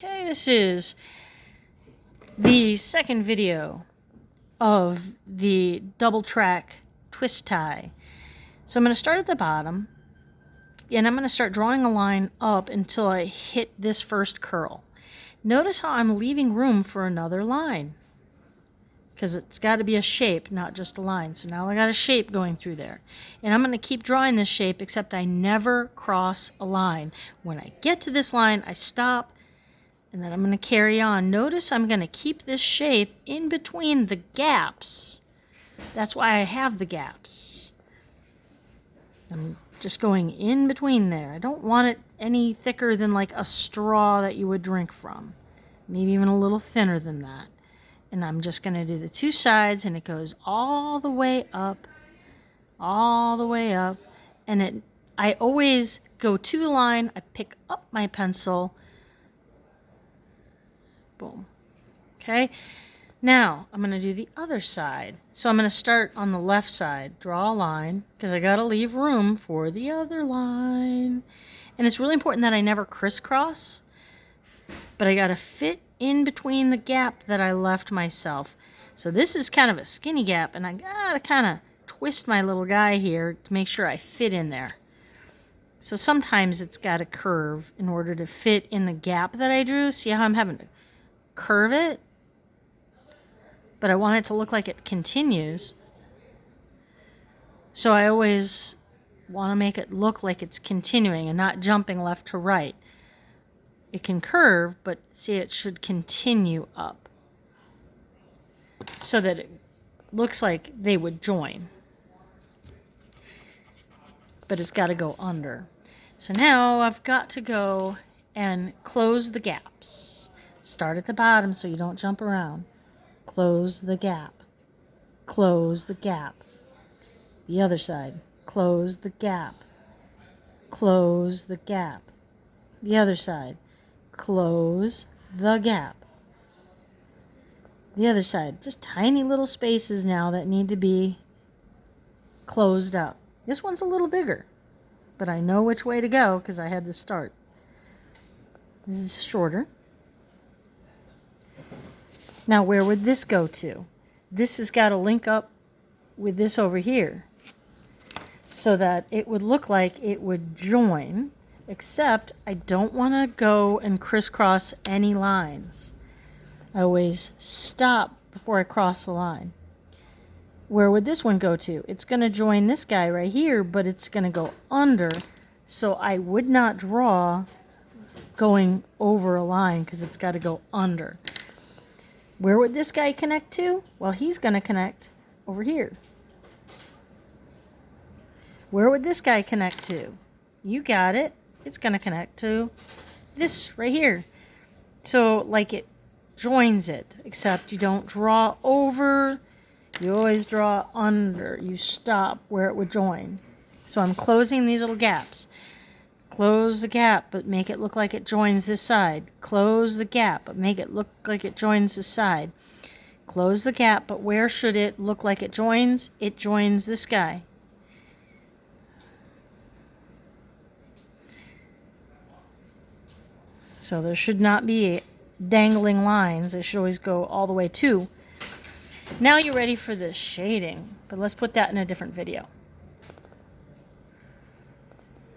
Okay, this is the second video of the double track twist tie. So I'm going to start at the bottom and I'm going to start drawing a line up until I hit this first curl. Notice how I'm leaving room for another line because it's got to be a shape, not just a line. So now I got a shape going through there. And I'm going to keep drawing this shape except I never cross a line. When I get to this line, I stop. And then I'm going to carry on. Notice I'm going to keep this shape in between the gaps. That's why I have the gaps. I'm just going in between there. I don't want it any thicker than like a straw that you would drink from. Maybe even a little thinner than that. And I'm just going to do the two sides, and it goes all the way up. All the way up. And I always go to the line. I pick up my pencil. Boom. Okay, now I'm going to do the other side. So I'm going to start on the left side, draw a line, because I got to leave room for the other line. And it's really important that I never crisscross, but I got to fit in between the gap that I left myself. So this is kind of a skinny gap, and I got to kind of twist my little guy here to make sure I fit in there. So sometimes it's got to curve in order to fit in the gap that I drew. See how I'm having to curve it, but I want it to look like it continues. So I always want to make it look like it's continuing and not jumping left to right. It can curve, but see, it should continue up so that it looks like they would join, but it's got to go under. So now I've got to go and close the gaps. Start at the bottom so you don't jump around. Close the gap. Close the gap. The other side. Close the gap. Close the gap. The other side. Close the gap. The other side. Just tiny little spaces now that need to be closed up. This one's a little bigger, but I know which way to go because I had to start. This is shorter. Now, where would this go to? This has got to link up with this over here so that it would look like it would join, except I don't want to go and crisscross any lines. I always stop before I cross the line. Where would this one go to? It's going to join this guy right here, but it's going to go under, so I would not draw going over a line because it's got to go under. Where would this guy connect to? Well, he's going to connect over here. Where would this guy connect to? You got it. It's going to connect to this right here. So, like it joins it, except you don't draw over. You always draw under. You stop where it would join. So I'm closing these little gaps. Close the gap, but make it look like it joins this side. Close the gap, but make it look like it joins this side. Close the gap, but where should it look like it joins? It joins this guy. So there should not be dangling lines. They should always go all the way to. Now you're ready for the shading, but let's put that in a different video.